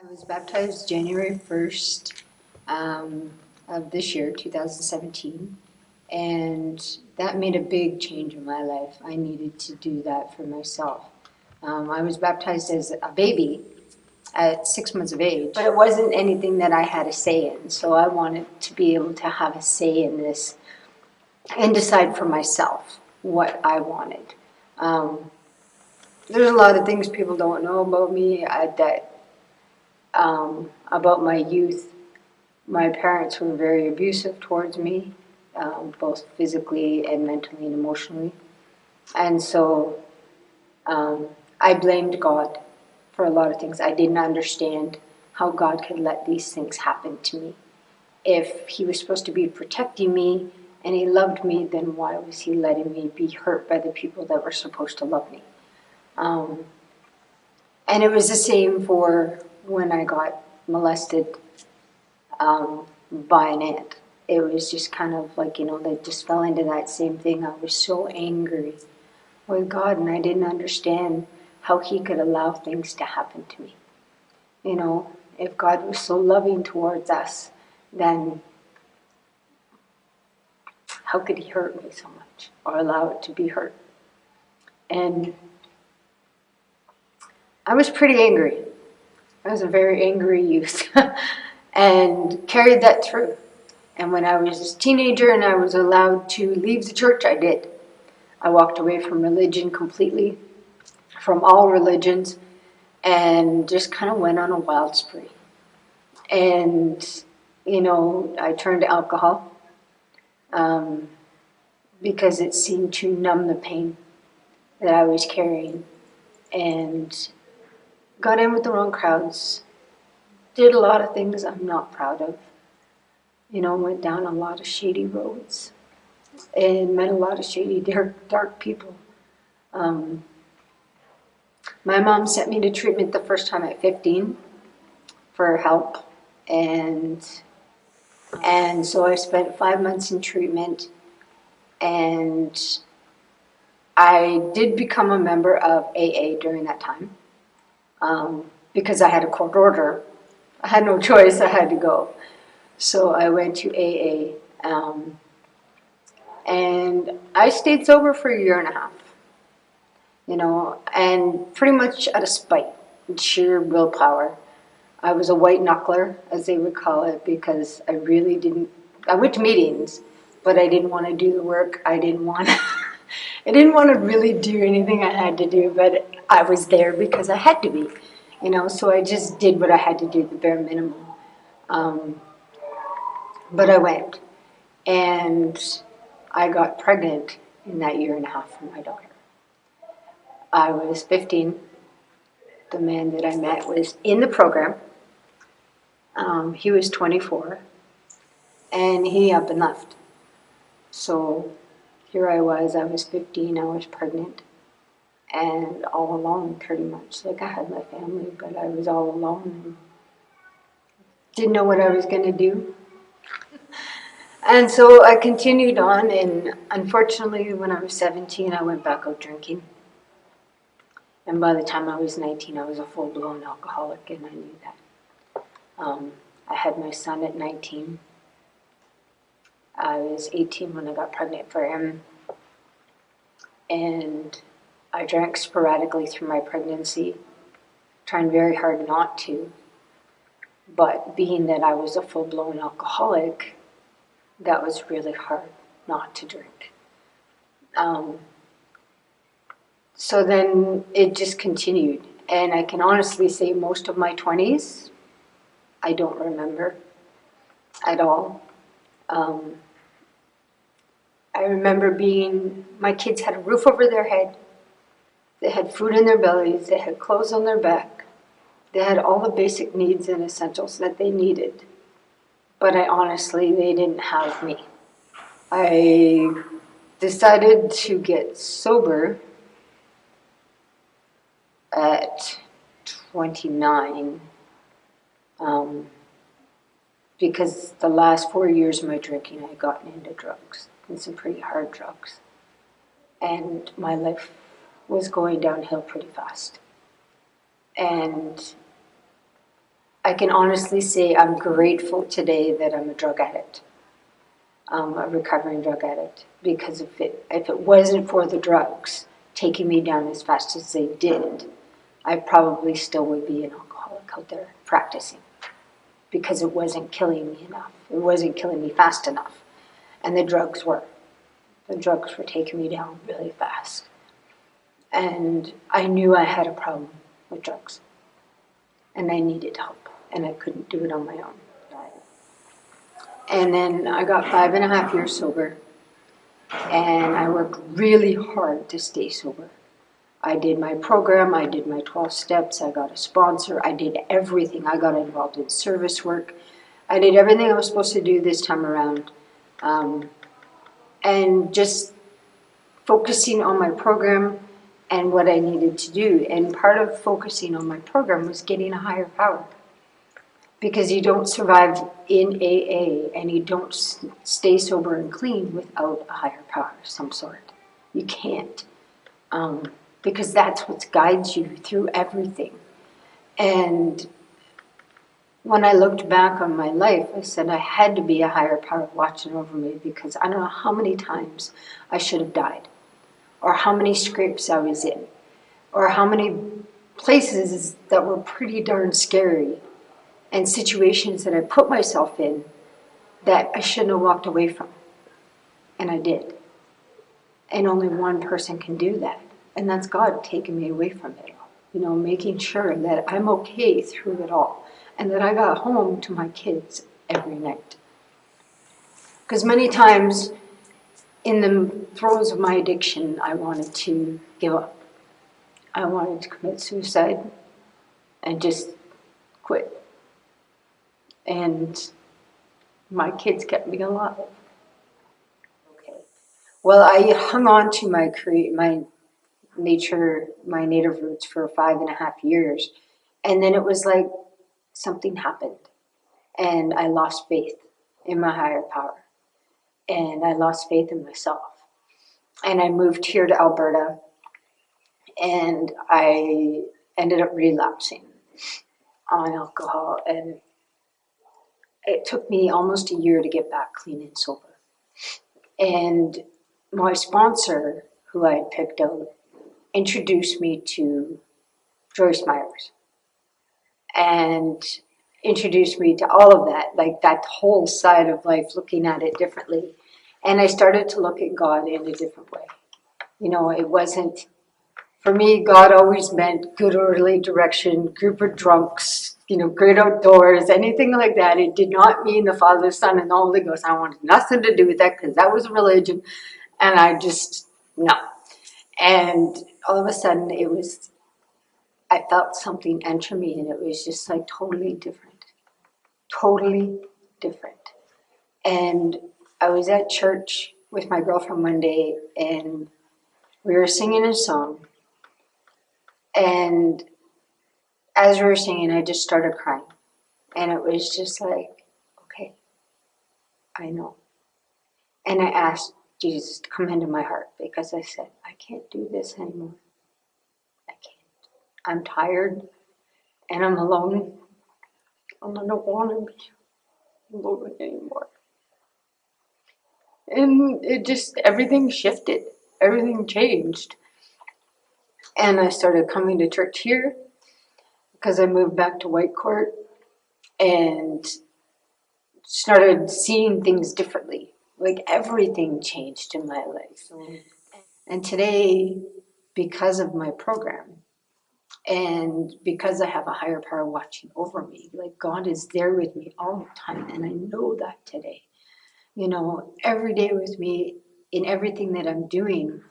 I was baptized January 1st of this year, 2017, and that made a big change in my life. I needed to do that for myself. I was baptized as a baby at 6 months of age, but it wasn't anything that I had a say in, so I wanted to be able to have a say in this and decide for myself what I wanted. Um, there's a lot of things people don't know about me about my youth. My parents were very abusive towards me, both physically and mentally and emotionally. And so I blamed God for a lot of things. I didn't understand how God could let these things happen to me. If He was supposed to be protecting me and He loved me, then why was He letting me be hurt by the people that were supposed to love me? And it was the same for when I got molested by an aunt. It was just kind of like, they just fell into that same thing. I was so angry with God, and I didn't understand how He could allow things to happen to me. If God was so loving towards us, then how could He hurt me so much or allow it to be hurt? And I was pretty angry. I was a very angry youth and carried that through. And when I was a teenager and I was allowed to leave the church, I did. I walked away from religion completely, from all religions, and just kind of went on a wild spree. And, I turned to alcohol because it seemed to numb the pain that I was carrying. And got in with the wrong crowds, did a lot of things I'm not proud of. Went down a lot of shady roads and met a lot of shady, dark people. My mom sent me to treatment the first time at 15 for help, and so I spent 5 months in treatment, and I did become a member of AA during that time because I had a court order. I had no choice, I had to go. So I went to AA, and I stayed sober for a year and a half, and pretty much out of spite, sheer willpower. I was a white knuckler, as they would call it, because I went to meetings, but I didn't want to do the work. I didn't want to really do anything I had to do, but I was there because I had to be, so I just did what I had to do, the bare minimum. But I went, and I got pregnant in that year and a half for my daughter. I was 15. The man that I met was in the program. He was 24, and he up and left. So here I was 15, I was pregnant, and all alone pretty much. Like I had my family, but I was all alone and didn't know what I was going to do. And so I continued on, and unfortunately when I was 17, I went back out drinking. And by the time I was 19, I was a full-blown alcoholic, and I knew that. I had my son at 19. I was 18 when I got pregnant for him. And I drank sporadically through my pregnancy, trying very hard not to. But being that I was a full-blown alcoholic, that was really hard not to drink. So then it just continued. And I can honestly say most of my 20s, I don't remember at all. I remember my kids had a roof over their head, they had food in their bellies, they had clothes on their back, they had all the basic needs and essentials that they needed. But they didn't have me. I decided to get sober at 29 because the last 4 years of my drinking I had gotten into drugs, and some pretty hard drugs, and my life was going downhill pretty fast. And I can honestly say I'm grateful today that I'm a drug addict, a recovering drug addict, because if it wasn't for the drugs taking me down as fast as they did, I probably still would be an alcoholic out there practicing, because it wasn't killing me enough. It wasn't killing me fast enough. And the drugs were. The drugs were taking me down really fast. And I knew I had a problem with drugs. And I needed help. And I couldn't do it on my own. And then I got 5.5 years sober. And I worked really hard to stay sober. I did my program, I did my 12 steps, I got a sponsor, I did everything. I got involved in service work. I did everything I was supposed to do this time around. And just focusing on my program and what I needed to do. And part of focusing on my program was getting a higher power. Because you don't survive in AA and you don't stay sober and clean without a higher power of some sort. You can't. Because that's what guides you through everything. And when I looked back on my life, I said I had to be a higher power watching over me, because I don't know how many times I should have died, or how many scrapes I was in, or how many places that were pretty darn scary, and situations that I put myself in that I shouldn't have walked away from. And I did. And only one person can do that. And that's God taking me away from it all. You know, making sure that I'm okay through it all. And that I got home to my kids every night. Because many times in the throes of my addiction, I wanted to give up. I wanted to commit suicide and just quit. And my kids kept me alive. Okay. Well, I hung on to my native roots for 5.5 years. And then it was like something happened. And I lost faith in my higher power. And I lost faith in myself. And I moved here to Alberta. And I ended up relapsing on alcohol. And it took me almost a year to get back clean and sober. And my sponsor, who I had picked out, introduced me to Joyce Myers and introduced me to all of that, like that whole side of life, looking at it differently. And I started to look at God in a different way. You know, it wasn't, for me, God always meant good orderly direction, group of drunks, you know, great outdoors, anything like that. It did not mean the Father, Son, and the Holy Ghost. I wanted nothing to do with that, because that was a religion. And I just, no. And all of a sudden I felt something enter me, and it was just like totally different. Totally different. And I was at church with my girlfriend one day, and we were singing a song. And as we were singing, I just started crying. And it was just like, okay, I know. And I asked Jesus to come into my heart, because I said, I can't do this anymore. I can't. I'm tired and I'm alone. And I don't want to be alone anymore. And it just, everything shifted. Everything changed. And I started coming to church here, because I moved back to Whitecourt and started seeing things differently. Like everything changed in my life. And today, because of my program, and because I have a higher power watching over me, like God is there with me all the time. And I know that today. You know, every day with me, in everything that I'm doing,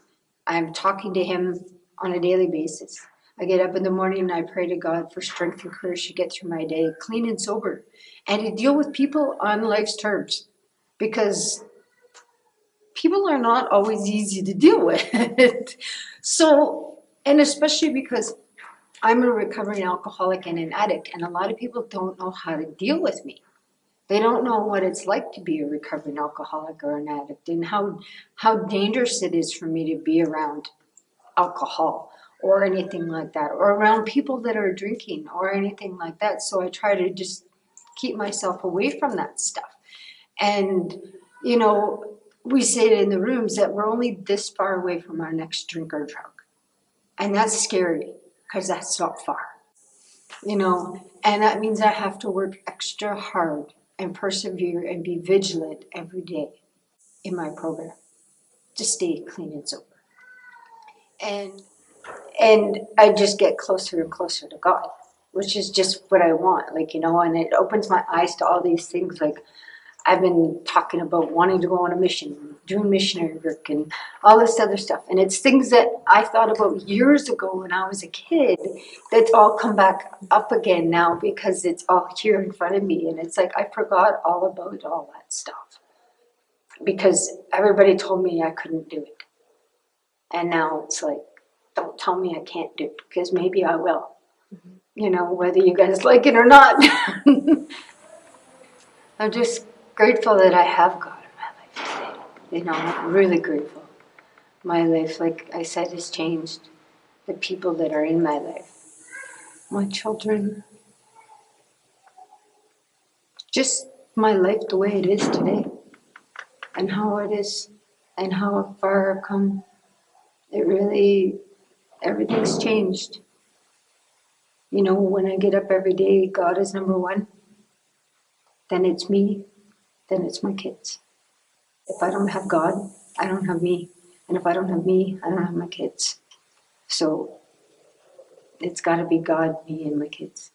I'm talking to Him on a daily basis. I get up in the morning and I pray to God for strength and courage to get through my day, clean and sober, and to deal with people on life's terms. Because people are not always easy to deal with. So, and especially because I'm a recovering alcoholic and an addict, and a lot of people don't know how to deal with me. They don't know what it's like to be a recovering alcoholic or an addict, and how dangerous it is for me to be around alcohol, or anything like that, or around people that are drinking or anything like that. So I try to just keep myself away from that stuff. And, you know, we say in the rooms that we're only this far away from our next drink or drug. And that's scary because that's not far, you know, and that means I have to work extra hard and persevere and be vigilant every day in my program to stay clean and sober. And I just get closer and closer to God, which is just what I want, like, you know, and it opens my eyes to all these things. Like, I've been talking about wanting to go on a mission, doing missionary work, and all this other stuff. And it's things that I thought about years ago when I was a kid that's all come back up again now because it's all here in front of me. And it's like I forgot all about all that stuff because everybody told me I couldn't do it. And now it's like, don't tell me I can't do it because maybe I will, you know, whether you guys like it or not. I'm just grateful that I have God in my life today. You know, I'm really grateful. My life, like I said, has changed. The people that are in my life, my children, just my life the way it is today, and how it is, and how far I've come. It really, everything's changed. You know, when I get up every day, God is number one. Then it's me. Then it's my kids. If I don't have God, I don't have me. And if I don't have me, I don't have my kids. So it's got to be God, me, and my kids.